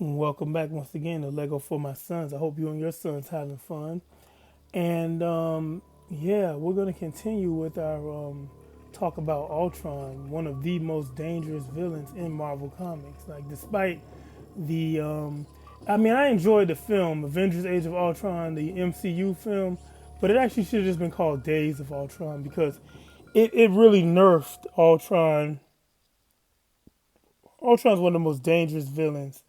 Welcome back once again to Lego for my sons. I hope you and your sons having fun. And yeah, we're gonna continue with our talk about Ultron, one of the most dangerous villains in Marvel Comics. Like, despite the, I enjoyed the film Avengers: Age of Ultron, the MCU film, but it actually should have just been called Days of Ultron because it really nerfed Ultron. Ultron's one of the most dangerous villains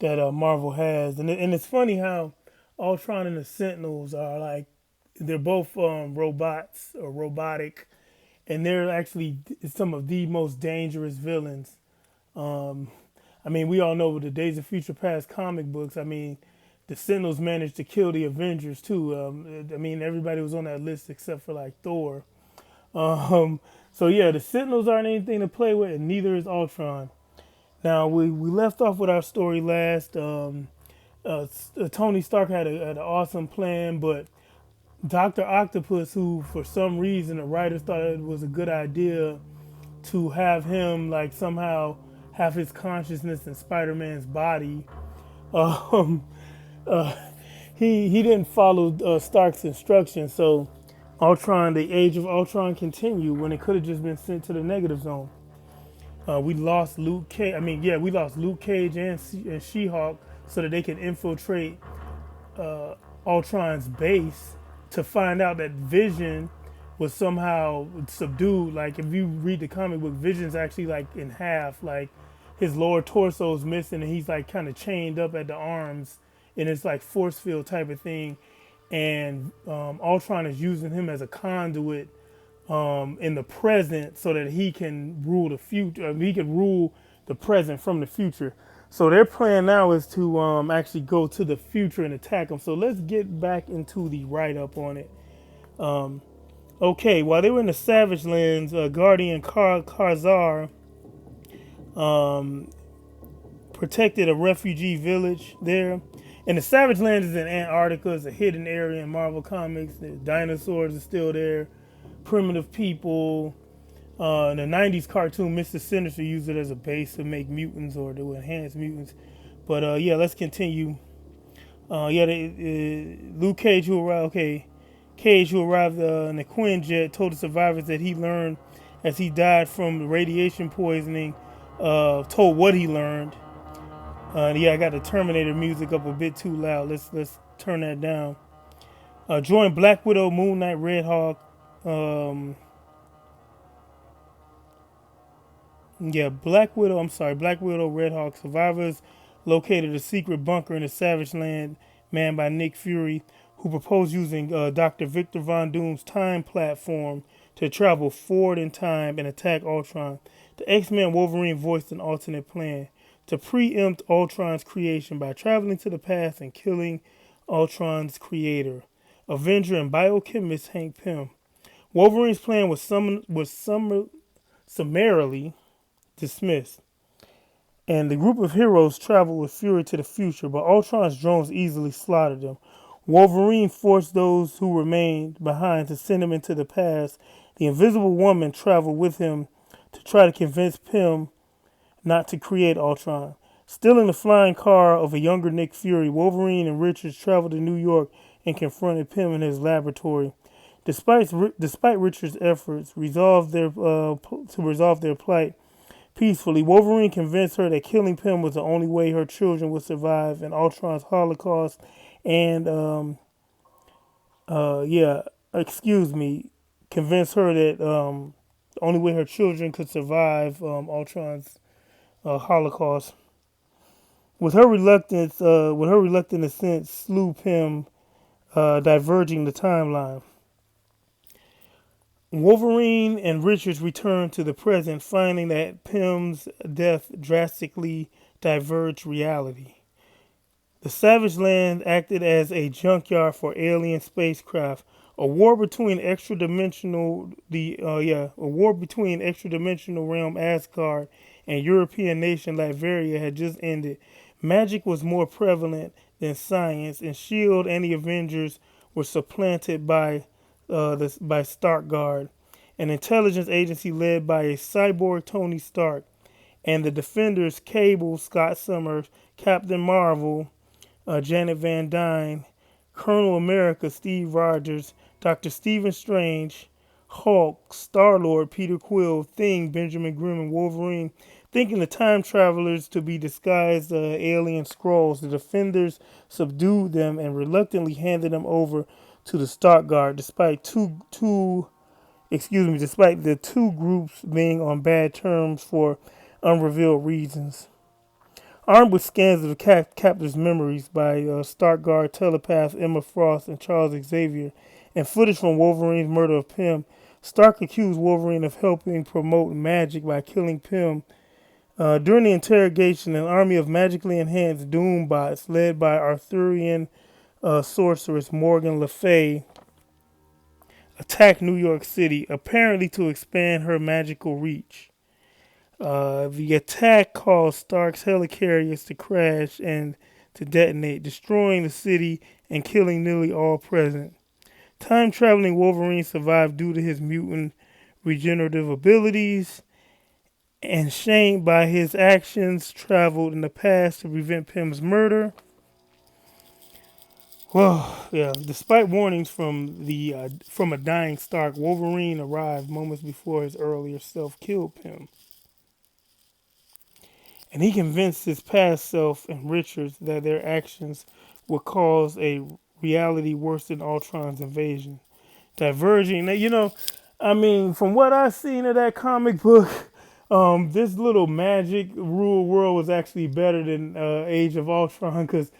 that Marvel has, and it's funny how Ultron and the Sentinels are like they're both robots or robotic, and they're actually some of the most dangerous villains. Um, we all know the Days of Future Past comic books. The Sentinels managed to kill the Avengers too. Everybody was on that list except for like Thor. Um, so yeah, the Sentinels aren't anything to play with, and neither is Ultron. Now we left off with our story last. Tony Stark had an awesome plan, but Doctor Octopus, who for some reason the writers thought it was a good idea to have him like somehow have his consciousness in Spider-Man's body, um, uh, he didn't follow Stark's instructions. So Ultron, the Age of Ultron, continued when it could have just been sent to the negative zone. We lost Luke Cage. We lost Luke Cage and She-Hulk so that they can infiltrate Ultron's base to find out that Vision was somehow subdued. Like, if you read the comic book, Vision's actually like in half. Like, his lower torso's missing and he's like kind of chained up at the arms, and it's like force field type of thing. And Ultron is using him as a conduit in the present so that he can rule the future. He can rule the present from the future. So their plan now is to actually go to the future and attack them. So let's get back into the write-up on it. Okay, while they were in the Savage Lands, Guardian Karzar protected a refugee village there. And the Savage Lands is in Antarctica. It's a hidden area in Marvel Comics. The dinosaurs are still there. Primitive people. In the 90s cartoon, Mr. Sinister used it as a base to make mutants or to enhance mutants. But yeah, let's continue. Luke Cage, Cage, who arrived in the Quinjet, told the survivors that he learned as he died from radiation poisoning. Told what he learned. Yeah, I got the Terminator music up a bit too loud. Let's turn that down. Joined Black Widow, Moon Knight, Red Hawk. Black Widow, Red Hawk survivors located a secret bunker in the Savage Land manned by Nick Fury, who proposed using Dr. Victor Von Doom's time platform to travel forward in time and attack Ultron. The X-Men Wolverine voiced an alternate plan to preempt Ultron's creation by traveling to the past and killing Ultron's creator, Avenger and biochemist Hank Pym. Wolverine's plan was summarily dismissed, and the group of heroes traveled with Fury to the future, but Ultron's drones easily slaughtered them. Wolverine forced those who remained behind to send him into the past. The Invisible Woman traveled with him to try to convince Pym not to create Ultron. Still in the flying car of a younger Nick Fury, Wolverine and Richards traveled to New York and confronted Pym in his laboratory. Despite Richards' efforts to resolve their plight peacefully, Wolverine convinced her that killing Pym was the only way her children would survive in Ultron's Holocaust. And convinced her that the only way her children could survive Ultron's Holocaust. With her reluctant assent, slew Pym, diverging the timeline. Wolverine and Richards returned to the present, finding that Pym's death drastically diverged reality. The Savage Land acted as a junkyard for alien spacecraft. A war between extra-dimensional realm Asgard and European nation Latveria had just ended. Magic was more prevalent than science, and S.H.I.E.L.D. and the Avengers were supplanted by Starkguard, an intelligence agency led by a cyborg Tony Stark. and the Defenders Cable, Scott Summers, Captain Marvel, Janet Van Dyne, Colonel America, Steve Rogers, Dr. Stephen Strange, Hulk, Star-Lord, Peter Quill, Thing, Benjamin Grimm, and Wolverine, thinking the time travelers to be disguised alien Skrulls. The Defenders subdued them and reluctantly handed them over to the Stark Guard, despite the two groups being on bad terms for unrevealed reasons. Armed with scans of the captor's memories by Stark Guard telepath Emma Frost and Charles Xavier, and footage from Wolverine's murder of Pym, Stark accused Wolverine of helping promote magic by killing Pym. During the interrogation, an army of magically enhanced Doom bots, led by Arthurian sorceress Morgan Le Fay, attacked New York City, apparently to expand her magical reach. The attack caused Stark's helicarriers to crash and to detonate, destroying the city and killing nearly all present. Time-traveling Wolverine survived due to his mutant regenerative abilities, and shamed by his actions, traveled in the past to prevent Pym's murder. Well, yeah. Despite warnings from a dying Stark, Wolverine arrived moments before his earlier self killed Pym, and he convinced his past self and Richards that their actions would cause a reality worse than Ultron's invasion. Diverging, from what I've seen of that comic book, this little magic rule world was actually better than Age of Ultron, because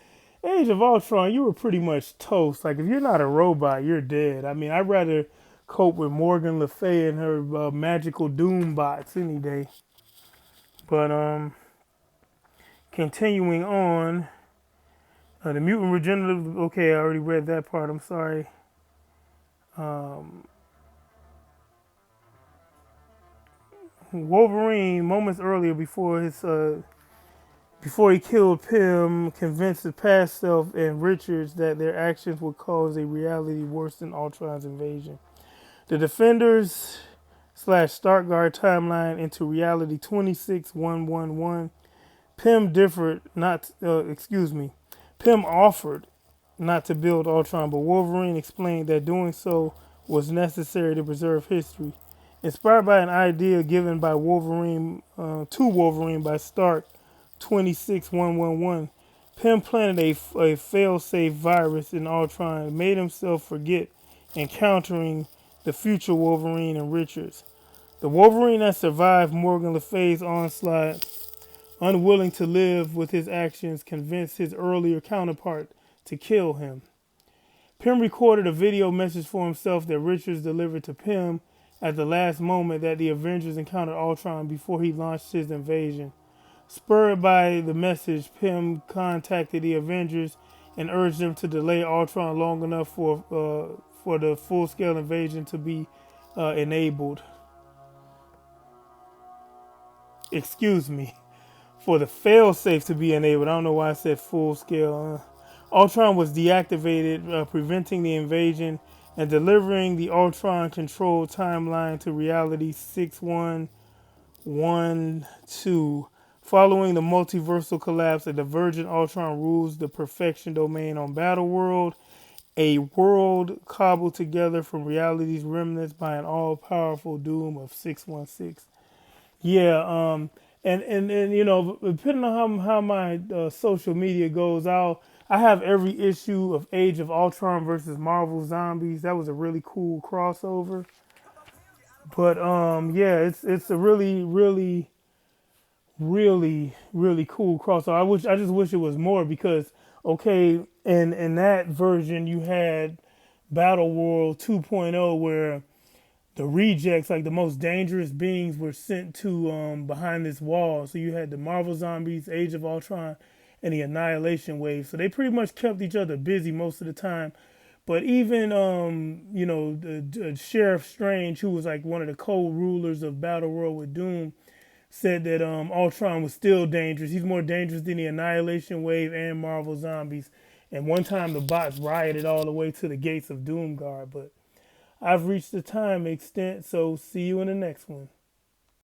Age of Ultron, you were pretty much toast. Like, if you're not a robot, you're dead. I mean, I'd rather cope with Morgan Le Fay and her magical doom bots any day. But continuing on, the mutant regenerative. Okay, I already read that part. I'm sorry. Wolverine, moments earlier before he killed Pym, convinced his past self and Richards that their actions would cause a reality worse than Ultron's invasion. The Defenders / Stark Guard timeline into reality 26111. Pym offered not to build Ultron, but Wolverine explained that doing so was necessary to preserve history. Inspired by an idea given by to Wolverine by Stark 26111, Pym planted a fail-safe virus in Ultron, made himself forget encountering the future Wolverine and Richards. The Wolverine that survived Morgan Le Fay's onslaught, unwilling to live with his actions, convinced his earlier counterpart to kill him. Pym recorded a video message for himself that Richards delivered to Pym at the last moment that the Avengers encountered Ultron before he launched his invasion. Spurred by the message, Pym contacted the Avengers and urged them to delay Ultron long enough for the full-scale invasion to be enabled. Excuse me. For the fail-safe to be enabled. I don't know why I said full-scale. Ultron was deactivated, preventing the invasion and delivering the Ultron-controlled timeline to reality 6112. Following the multiversal collapse, a divergent Ultron rules the perfection domain on Battleworld, a world cobbled together from reality's remnants by an all-powerful Doom of 616. Yeah, and depending on how my social media goes, I have every issue of Age of Ultron versus Marvel Zombies. That was a really cool crossover. But yeah, it's a really cool crossover. I just wish it was more, because okay, in that version you had Battle World 2.0, where the rejects, like the most dangerous beings, were sent to behind this wall. So you had the Marvel Zombies, Age of Ultron, and the Annihilation Wave. So they pretty much kept each other busy most of the time. But even the Sheriff Strange, who was like one of the co-rulers of Battle World with Doom, said that Ultron was still dangerous. He's more dangerous than the Annihilation Wave and Marvel Zombies. And one time the bots rioted all the way to the gates of Doomguard. But I've reached the time extent, so see you in the next one.